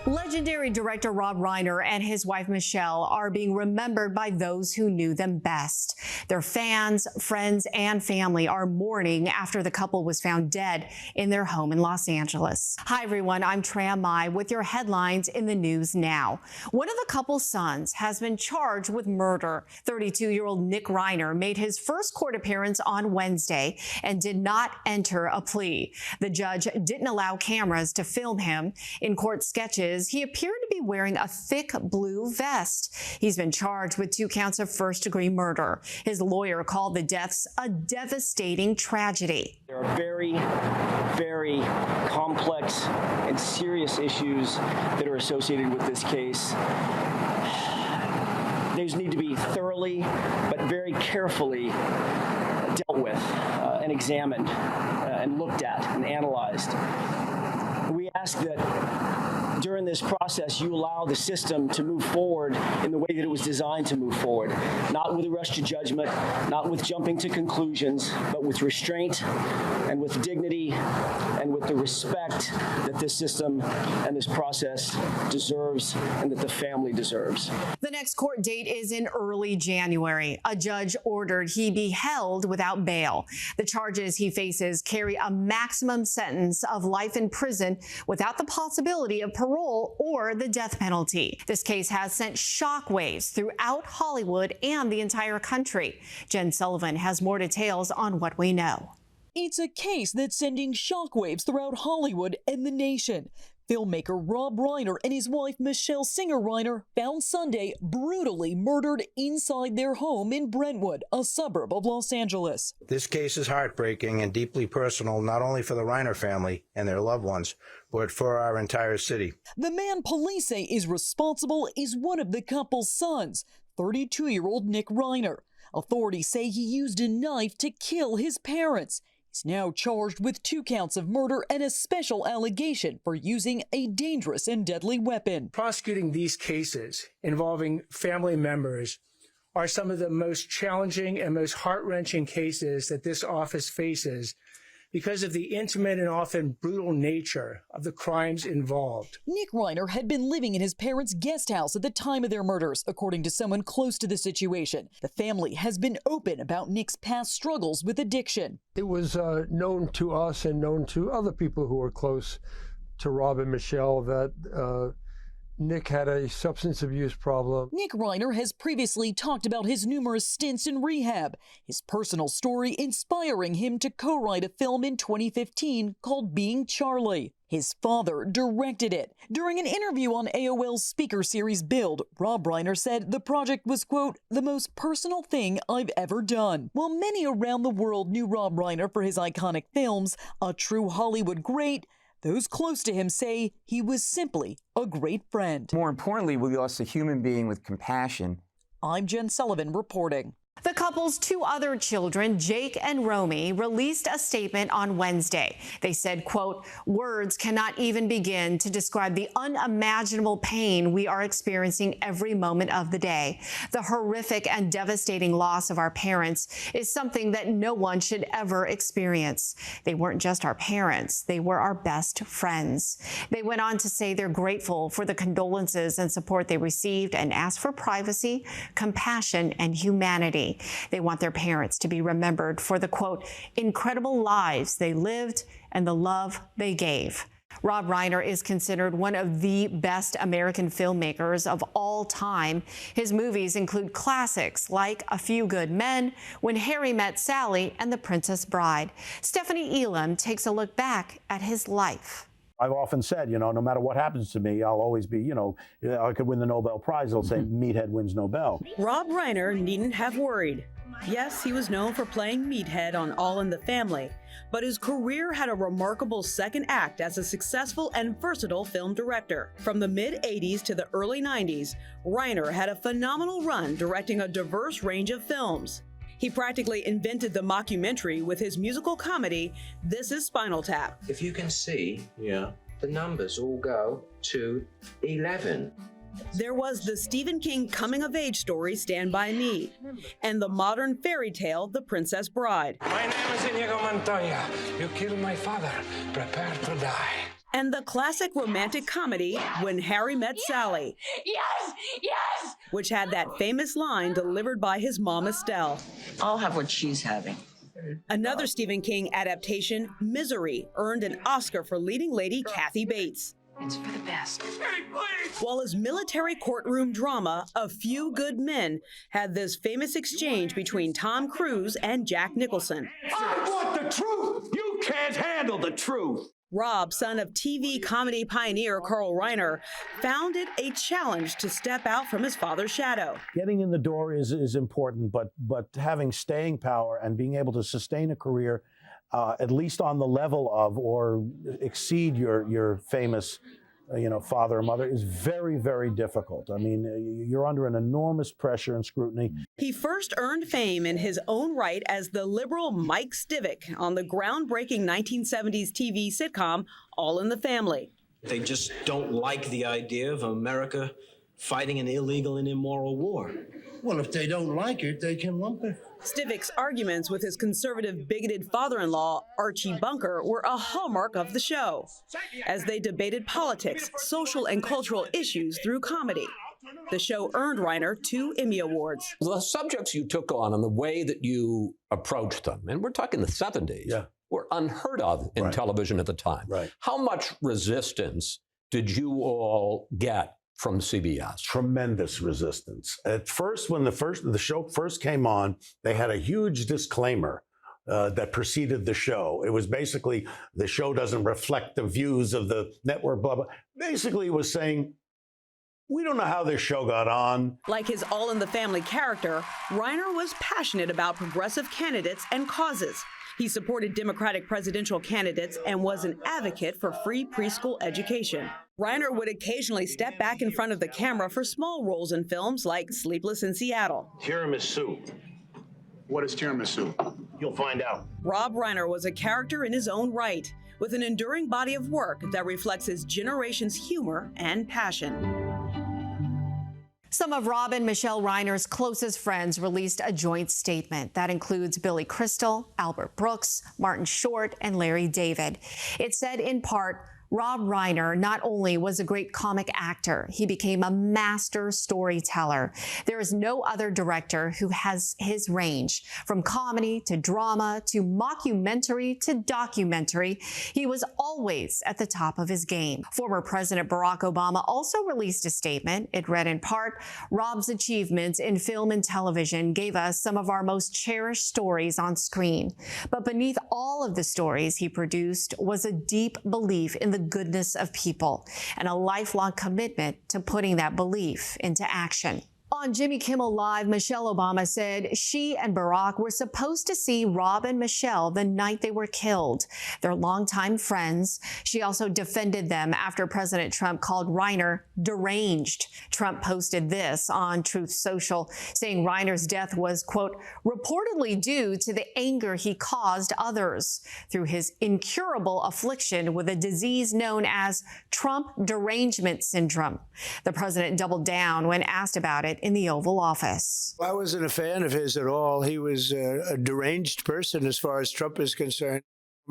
Legendary director Rob Reiner and his wife Michele are being remembered by those who knew them best. Their fans, friends, and family are mourning after the couple was found dead in their home in Los Angeles. Hi everyone, I'm Tram Mai with your headlines in the news now. One of the couple's sons has been charged with murder. 32-year-old Nick Reiner made his first court appearance on Wednesday and did not enter a plea. The judge didn't allow cameras to film him. In court sketches, he appeared to be wearing a thick blue vest. He's been charged with 2 counts of first-degree murder. His lawyer called the deaths a devastating tragedy. There are very, very complex and serious issues that are associated with this case. These need to be thoroughly but very carefully dealt with and examined and looked at and analyzed. We ask that during this process, you allow the system to move forward in the way that it was designed to move forward, not with a rush to judgment, not with jumping to conclusions, but with restraint and with dignity and with the respect that this system and this process deserves and that the family deserves. The next court date is in early January. A judge ordered he be held without bail. The charges he faces carry a maximum sentence of life in prison without the possibility of parole or the death penalty. This case has sent shockwaves throughout Hollywood and the entire country. Jen Sullivan has more details on what we know. It's a case that's sending shockwaves throughout Hollywood and the nation. Filmmaker Rob Reiner and his wife Michele Reiner found Sunday brutally murdered inside their home in Brentwood, a suburb of Los Angeles. This case is heartbreaking and deeply personal, not only for the Reiner family and their loved ones, but for our entire city. The man police say is responsible is one of the couple's sons, 32-year-old Nick Reiner. Authorities say he used a knife to kill his parents. He's now charged with 2 counts of murder and a special allegation for using a dangerous and deadly weapon. Prosecuting these cases involving family members are some of the most challenging and most heart-wrenching cases that this office faces because of the intimate and often brutal nature of the crimes involved. Nick Reiner had been living in his parents' guest house at the time of their murders, according to someone close to the situation. The family has been open about Nick's past struggles with addiction. It was known to us and known to other people who were close to Rob and Michele that Nick had a substance abuse problem. Nick Reiner has previously talked about his numerous stints in rehab, his personal story inspiring him to co-write a film in 2015 called Being Charlie. His father directed it. During an interview on AOL's speaker series Build, Rob Reiner said the project was, quote, the most personal thing I've ever done. While many around the world knew Rob Reiner for his iconic films, a true Hollywood great, those close to him say he was simply a great friend. More importantly, we lost a human being with compassion. I'm Jen Sullivan reporting. The couple's 2 other children, Jake and Romy, released a statement on Wednesday. They said, quote, words cannot even begin to describe the unimaginable pain we are experiencing every moment of the day. The horrific and devastating loss of our parents is something that no one should ever experience. They weren't just our parents, they were our best friends. They went on to say they're grateful for the condolences and support they received and asked for privacy, compassion, and humanity. They want their parents to be remembered for the, quote, incredible lives they lived and the love they gave. Rob Reiner is considered one of the best American filmmakers of all time. His movies include classics like A Few Good Men, When Harry Met Sally, and The Princess Bride. Stephanie Elam takes a look back at his life. I've often said, no matter what happens to me, I'll always be, I could win the Nobel Prize. It'll say Meathead wins Nobel. Rob Reiner needn't have worried. Yes, he was known for playing Meathead on All in the Family, but his career had a remarkable second act as a successful and versatile film director. From the mid-'80s to the early '90s, Reiner had a phenomenal run directing a diverse range of films. He practically invented the mockumentary with his musical comedy, This is Spinal Tap. If you can see, the numbers all go to 11. There was the Stephen King coming-of-age story, Stand By Me, and the modern fairy tale, The Princess Bride. My name is Inigo Montoya. You killed my father. Prepare to die. and the classic romantic comedy When Harry Met Sally. Yes! Yes! Which had that famous line delivered by his mom, Estelle. I'll have what she's having. Another Stephen King adaptation, Misery, earned an Oscar for leading lady Kathy Bates. It's for the best. While his military courtroom drama, A Few Good Men, had this famous exchange between Tom Cruise and Jack Nicholson. I want the truth! You can't handle the truth! Rob, son of TV comedy pioneer Carl Reiner, found it a challenge to step out from his father's shadow. Getting in the door is important, but having staying power and being able to sustain a career at least on the level of or exceed your famous father or mother is very, very difficult. I mean, you're under an enormous pressure and scrutiny. He first earned fame in his own right as the liberal Mike Stivic on the groundbreaking 1970s TV sitcom All in the Family. They just don't like the idea of America fighting an illegal and immoral war. Well, if they don't like it, they can lump it. Stivic's arguments with his conservative, bigoted father-in-law, Archie Bunker, were a hallmark of the show, as they debated politics, social and cultural issues through comedy. The show earned Reiner 2 Emmy Awards. The subjects you took on and the way that you approached them, and we're talking the 70s, were unheard of in television at the time. How much resistance did you all get from CBS? Tremendous resistance. At first, when the show first came on, they had a huge disclaimer that preceded the show. It was basically, the show doesn't reflect the views of the network, blah, blah. Basically, it was saying, we don't know how this show got on. Like his All in the Family character, Reiner was passionate about progressive candidates and causes. He supported Democratic presidential candidates and was an advocate for free preschool education. Reiner would occasionally step back in front of the camera for small roles in films like Sleepless in Seattle. Tiramisu. What is tiramisu? You'll find out. Rob Reiner was a character in his own right, with an enduring body of work that reflects his generation's humor and passion. Some of Rob and Michele Reiner's closest friends released a joint statement that includes Billy Crystal, Albert Brooks, Martin Short, and Larry David. It said in part, Rob Reiner not only was a great comic actor, he became a master storyteller. There is no other director who has his range. From comedy to drama to mockumentary to documentary, he was always at the top of his game. Former President Barack Obama also released a statement. It read in part, Rob's achievements in film and television gave us some of our most cherished stories on screen. But beneath all of the stories he produced was a deep belief in the goodness of people and a lifelong commitment to putting that belief into action. On Jimmy Kimmel Live, Michelle Obama said she and Barack were supposed to see Rob and Michelle the night they were killed. They're longtime friends. She also defended them after President Trump called Reiner deranged. Trump posted this on Truth Social, saying Reiner's death was, quote, reportedly due to the anger he caused others through his incurable affliction with a disease known as Trump derangement syndrome. The president doubled down when asked about it in the Oval Office. I wasn't a fan of his at all. He was a deranged person as far as Trump is concerned.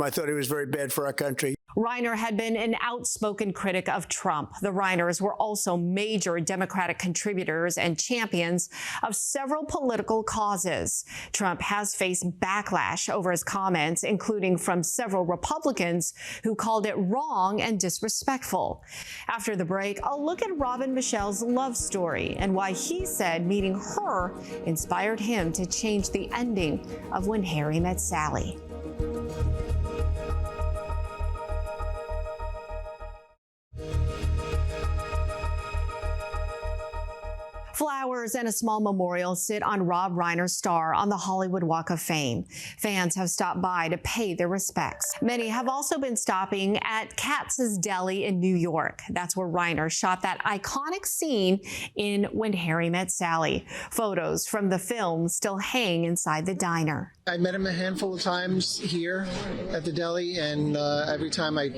I thought he was very bad for our country. Reiner had been an outspoken critic of Trump. The Reiners were also major Democratic contributors and champions of several political causes. Trump has faced backlash over his comments, including from several Republicans who called it wrong and disrespectful. After the break, I'll look at Rob and Michelle's love story and why he said meeting her inspired him to change the ending of When Harry Met Sally. Flowers and a small memorial sit on Rob Reiner's star on the Hollywood Walk of Fame. Fans have stopped by to pay their respects. Many have also been stopping at Katz's Deli in New York. That's where Reiner shot that iconic scene in When Harry Met Sally. Photos from the film still hang inside the diner. I met him a handful of times here at the deli, and every time I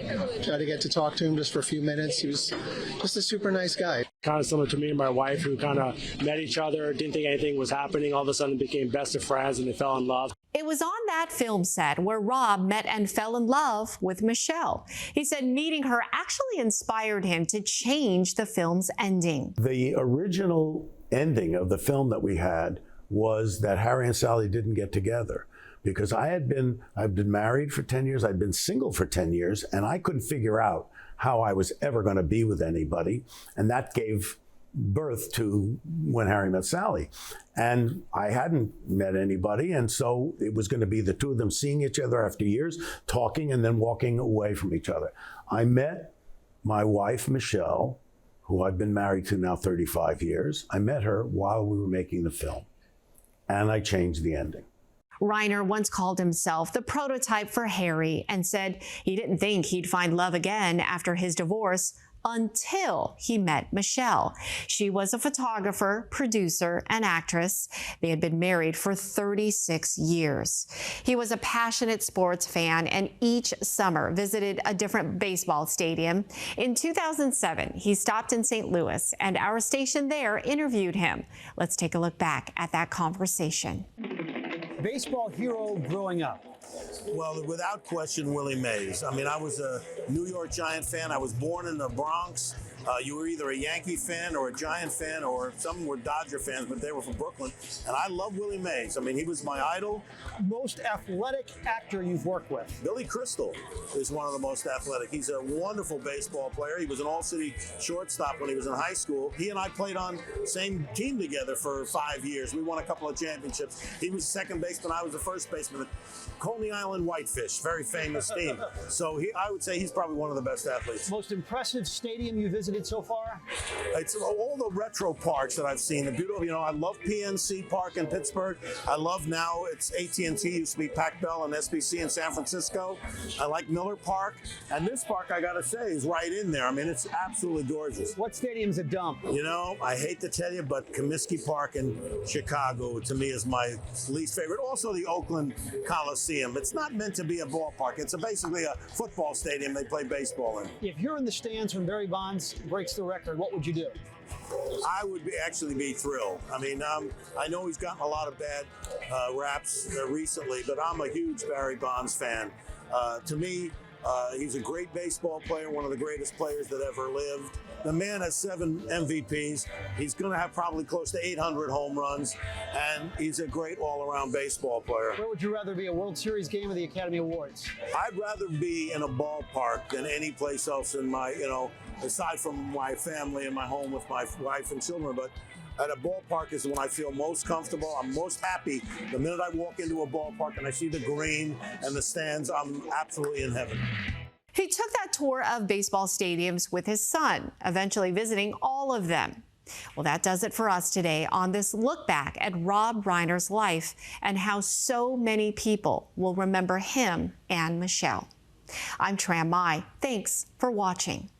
try to get to talk to him just for a few minutes, he was just a super nice guy. Kind of similar to me and my wife, who kind of met each other, didn't think anything was happening, all of a sudden became best of friends, and they fell in love. It was on that film set where Rob met and fell in love with Michele. He said meeting her actually inspired him to change the film's ending. The original ending of the film that we had was that Harry and Sally didn't get together, because I'd been married for 10 years, I'd been single for 10 years, and I couldn't figure out how I was ever going to be with anybody. And that gave birth to When Harry Met Sally. And I hadn't met anybody, and so it was going to be the two of them seeing each other after years, talking, and then walking away from each other. I met my wife, Michele, who I've been married to now 35 years. I met her while we were making the film, and I changed the ending. Reiner once called himself the prototype for Harry and said he didn't think he'd find love again after his divorce until he met Michele. She was a photographer, producer, and actress. They had been married for 36 years. He was a passionate sports fan and each summer visited a different baseball stadium. In 2007, he stopped in St. Louis, and our station there interviewed him. Let's take a look back at that conversation. Baseball hero growing up. Well, without question, Willie Mays. I mean, I was a New York Giant fan. I was born in the Bronx. You were either a Yankee fan or a Giant fan, or some were Dodger fans, but they were from Brooklyn. And I love Willie Mays. I mean, he was my idol. Most athletic actor you've worked with? Billy Crystal is one of the most athletic. He's a wonderful baseball player. He was an all-city shortstop when he was in high school. He and I played on the same team together for 5 years. We won a couple of championships. He was second baseman. I was the first baseman. Coney Island Whitefish, very famous team. So I would say he's probably one of the best athletes. Most impressive stadium you visited so far? It's all the retro parks that I've seen. The beautiful, I love PNC Park in Pittsburgh. I love now it's AT&T, used to be Pac-Bell and SBC in San Francisco. I like Miller Park. And this park, I got to say, is right in there. I mean, it's absolutely gorgeous. What stadium's a dump? I hate to tell you, but Comiskey Park in Chicago, to me, is my least favorite. Also, the Oakland Coliseum. It's not meant to be a ballpark. It's basically a football stadium they play baseball in. If you're in the stands when Barry Bonds breaks the record, what would you do? I would actually be thrilled. I mean, I know he's gotten a lot of bad raps recently, but I'm a huge Barry Bonds fan. To me, he's a great baseball player, one of the greatest players that ever lived. The man has 7 MVPs. He's going to have probably close to 800 home runs, and he's a great all-around baseball player. Where would you rather be, a World Series game or the Academy Awards? I'd rather be in a ballpark than any place else in my, aside from my family and my home with my wife and children. But at a ballpark is when I feel most comfortable. I'm most happy. The minute I walk into a ballpark and I see the green and the stands, I'm absolutely in heaven. He took that tour of baseball stadiums with his son, eventually visiting all of them. Well, that does it for us today on this look back at Rob Reiner's life and how so many people will remember him and Michele. I'm Tram Mai. Thanks for watching.